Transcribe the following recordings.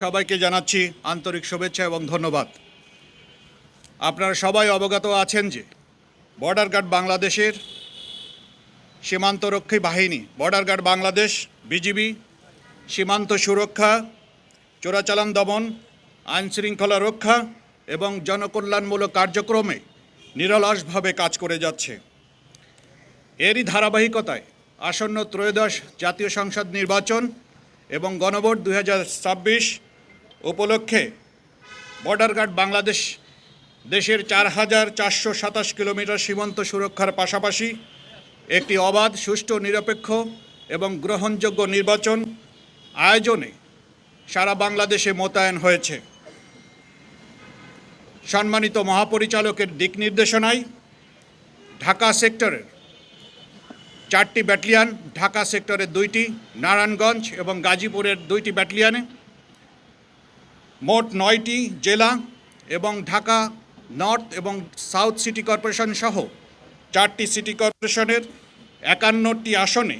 সবাইকে জানাচ্ছি আন্তরিক শুভেচ্ছা এবং ধন্যবাদ। আপনারা সবাই অবগত আছেন যে বর্ডার গার্ড বাংলাদেশের সীমান্তরক্ষী বাহিনী, বর্ডার গার্ড বাংলাদেশ, বিজিবি সীমান্ত সুরক্ষা, চোরাচালান দমন, আইনশৃঙ্খলা রক্ষা এবং জনকল্যাণমূলক কার্যক্রমে নিরলসভাবে কাজ করে যাচ্ছে। এরই ধারাবাহিকতায় আসন্ন ত্রয়োদশ জাতীয় সংসদ নির্বাচন এবং গণভোট 2026 উপলক্ষে বর্ডার গার্ড বাংলাদেশ দেশের 4427 কিলোমিটার সীমান্ত সুরক্ষার পাশাপাশি একটি অবাধ, সুষ্ঠু, নিরপেক্ষ এবং গ্রহণযোগ্য নির্বাচন আয়োজনে সারা বাংলাদেশে মোতায়েন হয়েছে। সম্মানিত মহাপরিচালকের দিক নির্দেশনায় ঢাকা সেক্টরের 4টি ব্যাটালিয়ন, ঢাকা সেক্টরের 2টি, নারায়ণগঞ্জ এবং গাজীপুরের 2টি ব্যাটালিয়নে মোট 9টি জেলা এবং ঢাকা নর্থ এবং সাউথ সিটি কর্পোরেশন সহ 4টি সিটি কর্পোরেশনের 51টি আসনে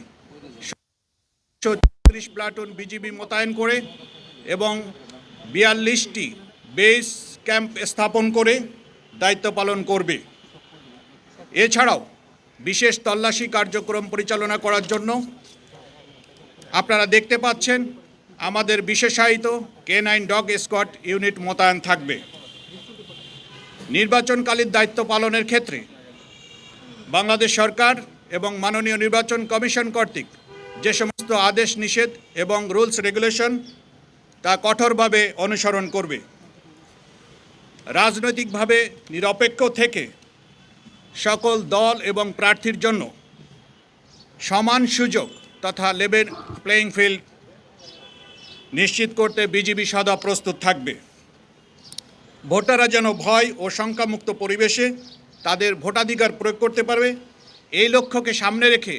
130 প্লাটুন বিজিবি মোতায়েন করে এবং 42টি বেস ক্যাম্প স্থাপন করে দায়িত্ব পালন করবে। এছাড়াও বিশেষ তল্লাশি কার্যক্রম পরিচালনা করার জন্য আপনারা দেখতে পাচ্ছেন আমাদের বিশেষায়িত K9 ডগ স্কোয়াড ইউনিট মোতায়েন থাকবে। নির্বাচনকালীন দায়িত্ব পালনের ক্ষেত্রে বাংলাদেশ সরকার এবং মাননীয় নির্বাচন কমিশন কর্তৃক যে সমস্ত আদেশ নিষেধ এবং রুলস রেগুলেশন তা কঠোরভাবে অনুসরণ করবে। রাজনৈতিকভাবে নিরপেক্ষ থেকে সকল দল এবং প্রার্থীর জন্য সমান সুযোগ তথা লেভেল প্লেয়িং ফিল্ড নিশ্চিত করতে বিজিবি সদা প্রস্তুত থাকবে। ভোটাররা যেন ভয় ও শঙ্কামুক্ত পরিবেশে তাদের ভোটাধিকার প্রয়োগ করতে পারবে, এই লক্ষ্যকে সামনে রেখে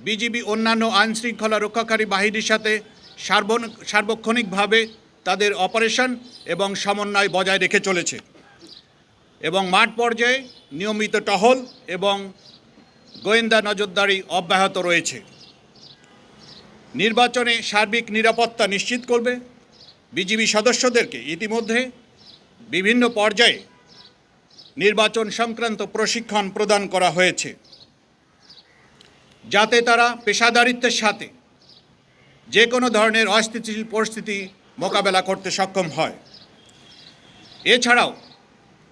বিজিবি অন্যান্য আইনশৃঙ্খলা রক্ষাকারী বাহিনীর সাথে সার্বক্ষণিকভাবে তাদের অপারেশন এবং সমন্বয় বজায় রেখে চলেছে এবং মাঠ পর্যায়ে নিয়মিত টহল এবং গোয়েন্দা নজরদারি অব্যাহত রয়েছে। নির্বাচনে সার্বিক নিরাপত্তা নিশ্চিত করবে। বিজিবি সদস্যদেরকে ইতিমধ্যে বিভিন্ন পর্যায়ে নির্বাচন সংক্রান্ত প্রশিক্ষণ প্রদান করা হয়েছে, যাতে তারা পেশাদারিত্বের সাথে যে কোনো ধরনের অস্থিতিশীল পরিস্থিতি মোকাবেলা করতে সক্ষম হয়। এছাড়াও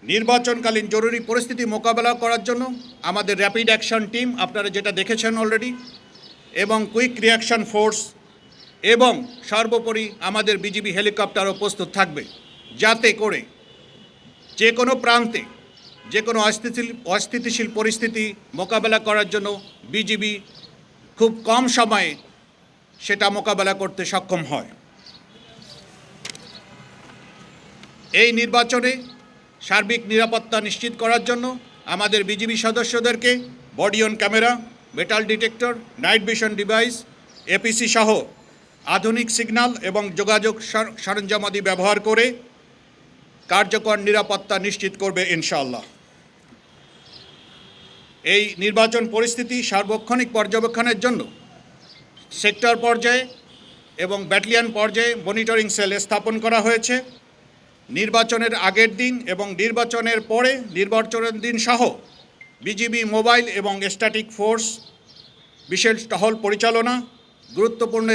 নির্বাচনকালীন জরুরি পরিস্থিতি মোকাবেলা করার জন্য আমাদের র্যাপিড অ্যাকশন টিম, আপনারা যেটা দেখেছেন অলরেডি, এবং কুইক রিয়াকশন ফোর্স এবং সর্বোপরি আমাদের বিজিবি হেলিকপ্টারও প্রস্তুত থাকবে, যাতে করে যে কোনো প্রান্তে যে কোনো অস্থিতিশীল পরিস্থিতি মোকাবেলা করার জন্য বিজিবি খুব কম সময়ে সেটা মোকাবেলা করতে সক্ষম হয়। এই নির্বাচনে সার্বিক নিরাপত্তা নিশ্চিত করার জন্য আমাদের বিজিবি সদস্যদেরকে body on camera, metal detector, night vision device, APC সহ আধুনিক সিগন্যাল এবং যোগাযোগ সরঞ্জামাদি ব্যবহার করে কার্যকর নিরাপত্তা নিশ্চিত করবে ইনশাআল্লাহ। এই নির্বাচন পরিস্থিতি সার্বক্ষণিক পর্যবেক্ষণের জন্য সেক্টর পর্যায়ে এবং ব্যাটালিয়ন পর্যায়ে মনিটরিং সেল স্থাপন করা হয়েছে। নির্বাচনের আগের দিন এবং নির্বাচনের পরে নির্বাচনের দিন সহ বিজিবি মোবাইল এবং স্ট্যাটিক ফোর্স বিশেষ টহল পরিচালনা, গুরুত্বপূর্ণ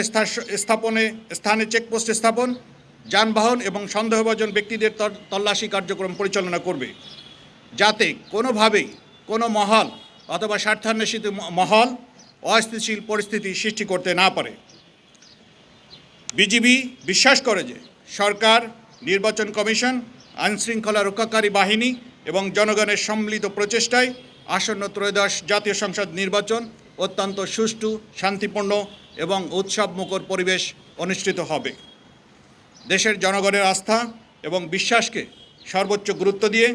স্থানে চেকপোস্ট স্থাপন, যানবাহন এবং সন্দেহভাজন ব্যক্তিদের তল্লাশি কার্যক্রম পরিচালনা করবে, যাতে কোনোভাবেই কোনো মহল অথবা স্বার্থান্বেষিত মহল অস্থিতিশীল পরিস্থিতি সৃষ্টি করতে না পারে। বিজিবি বিশ্বাস করে যে সরকার, নির্বাচন কমিশন, আইনশৃঙ্খলা রক্ষাকারী বাহিনী এবং জনগণের সম্মিলিত প্রচেষ্টায় আসন্ন ত্রয়োদশ জাতীয় সংসদ নির্বাচন অত্যন্ত সুষ্ঠু, শান্তিপূর্ণ এবং উৎসবমুখর পরিবেশ অনুষ্ঠিত হবে। দেশের জনগণের আস্থা এবং বিশ্বাসকে সর্বোচ্চ গুরুত্ব দিয়ে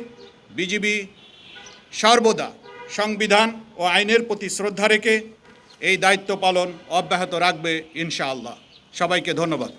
বিজিবি সর্বদা সংবিধান ও আইনের প্রতি শ্রদ্ধা রেখে এই দায়িত্ব পালন অব্যাহত রাখবে ইনশাআল্লাহ। সবাইকে ধন্যবাদ।